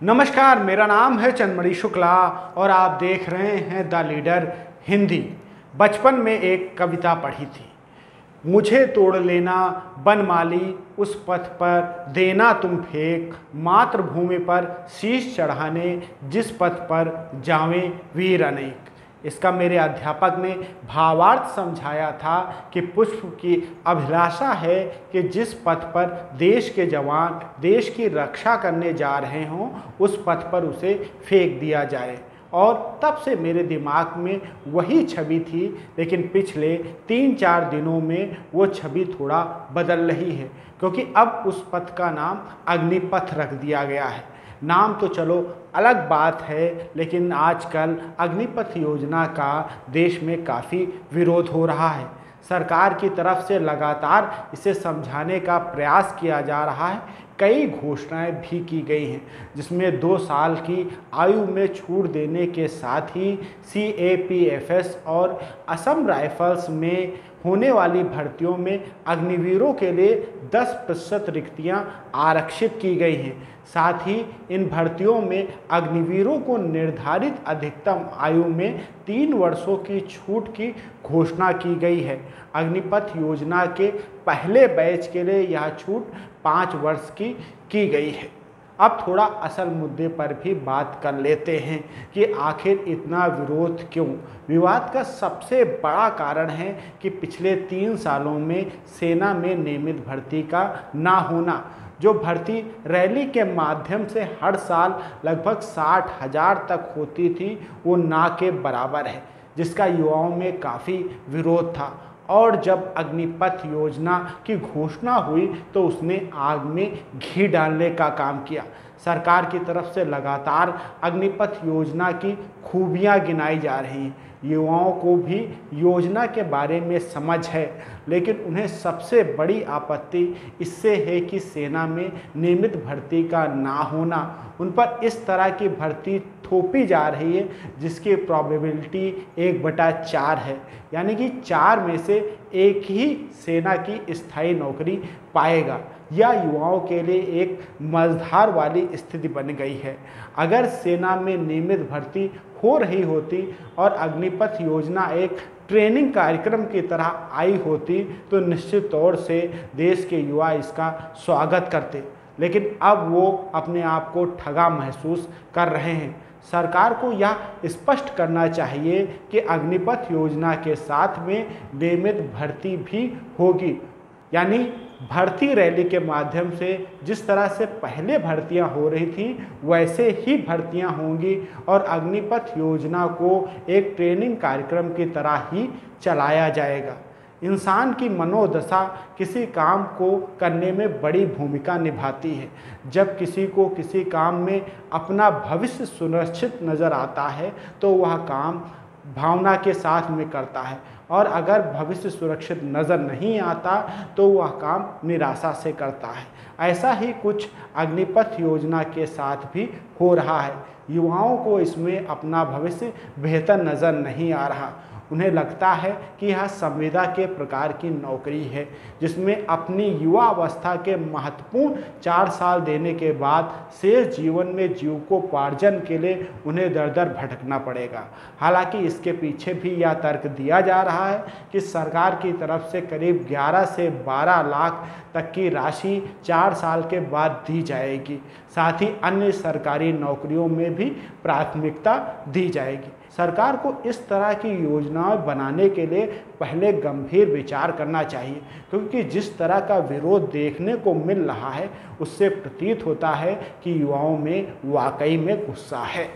नमस्कार, मेरा नाम है चंद्रमणि शुक्ला और आप देख रहे हैं द लीडर हिंदी। बचपन में एक कविता पढ़ी थी, मुझे तोड़ लेना बनमाली उस पथ पर देना तुम फेंक, मातृभूमि पर शीश चढ़ाने जिस पथ पर जावें वीर अनेक। इसका मेरे अध्यापक ने भावार्थ समझाया था कि पुष्प की अभिलाषा है कि जिस पथ पर देश के जवान देश की रक्षा करने जा रहे हों उस पथ पर उसे फेंक दिया जाए। और तब से मेरे दिमाग में वही छवि थी, लेकिन पिछले 3-4 दिनों में वो छवि थोड़ा बदल रही है, क्योंकि अब उस पथ का नाम अग्निपथ रख दिया गया है। नाम तो चलो अलग बात है, लेकिन आजकल अग्निपथ योजना का देश में काफ़ी विरोध हो रहा है। सरकार की तरफ से लगातार इसे समझाने का प्रयास किया जा रहा है। कई घोषणाएं भी की गई हैं, जिसमें 2 साल की आयु में छूट देने के साथ ही CAPFS और असम राइफल्स में होने वाली भर्तियों में अग्निवीरों के लिए 10% रिक्तियां आरक्षित की गई हैं। साथ ही इन भर्तियों में अग्निवीरों को निर्धारित अधिकतम आयु में 3 वर्षों की छूट की घोषणा की गई है। अग्निपथ योजना के पहले बैच के लिए यह छूट 5 वर्ष की गई है। अब थोड़ा असल मुद्दे पर भी बात कर लेते हैं कि आखिर इतना विरोध क्यों। विवाद का सबसे बड़ा कारण है कि पिछले 3 सालों में सेना में नियमित भर्ती का ना होना। जो भर्ती रैली के माध्यम से हर साल लगभग 60,000 तक होती थी, वो ना के बराबर है, जिसका युवाओं में काफ़ी विरोध था। और जब अग्निपथ योजना की घोषणा हुई तो उसने आग में घी डालने का काम किया। सरकार की तरफ से लगातार अग्निपथ योजना की खूबियां गिनाई जा रही हैं। युवाओं को भी योजना के बारे में समझ है, लेकिन उन्हें सबसे बड़ी आपत्ति इससे है कि सेना में नियमित भर्ती का ना होना। उन पर इस तरह की भर्ती थोपी जा रही है जिसकी प्रोबेबिलिटी 1/4 है, यानी कि 4 में से एक ही सेना की स्थायी नौकरी पाएगा। यह युवाओं के लिए एक मझधार वाली स्थिति बन गई है। अगर सेना में नियमित भर्ती हो रही होती और अग्निपथ योजना एक ट्रेनिंग कार्यक्रम की तरह आई होती तो निश्चित तौर से देश के युवा इसका स्वागत करते, लेकिन अब वो अपने आप को ठगा महसूस कर रहे हैं। सरकार को यह स्पष्ट करना चाहिए कि अग्निपथ योजना के साथ में नियमित भर्ती भी होगी, यानी भर्ती रैली के माध्यम से जिस तरह से पहले भर्तियां हो रही थी वैसे ही भर्तियां होंगी और अग्निपथ योजना को एक ट्रेनिंग कार्यक्रम की तरह ही चलाया जाएगा। इंसान की मनोदशा किसी काम को करने में बड़ी भूमिका निभाती है। जब किसी को किसी काम में अपना भविष्य सुनिश्चित नज़र आता है तो वह काम भावना के साथ में करता है, और अगर भविष्य सुरक्षित नज़र नहीं आता तो वह काम निराशा से करता है। ऐसा ही कुछ अग्निपथ योजना के साथ भी हो रहा है। युवाओं को इसमें अपना भविष्य बेहतर नज़र नहीं आ रहा। उन्हें लगता है कि यह संविदा के प्रकार की नौकरी है, जिसमें अपनी युवा अवस्था के महत्वपूर्ण 4 साल देने के बाद शेष जीवन में जीविकोपार्जन के लिए उन्हें दर दर भटकना पड़ेगा। हालांकि इसके पीछे भी यह तर्क दिया जा रहा है कि सरकार की तरफ से करीब 11 से 12 लाख तक की राशि 4 साल के बाद दी जाएगी। साथ ही अन्य सरकारी नौकरियों में भी प्राथमिकता दी जाएगी। सरकार को इस तरह की योजनाएं बनाने के लिए पहले गंभीर विचार करना चाहिए, क्योंकि जिस तरह का विरोध देखने को मिल रहा है उससे प्रतीत होता है कि युवाओं में वाकई में गुस्सा है।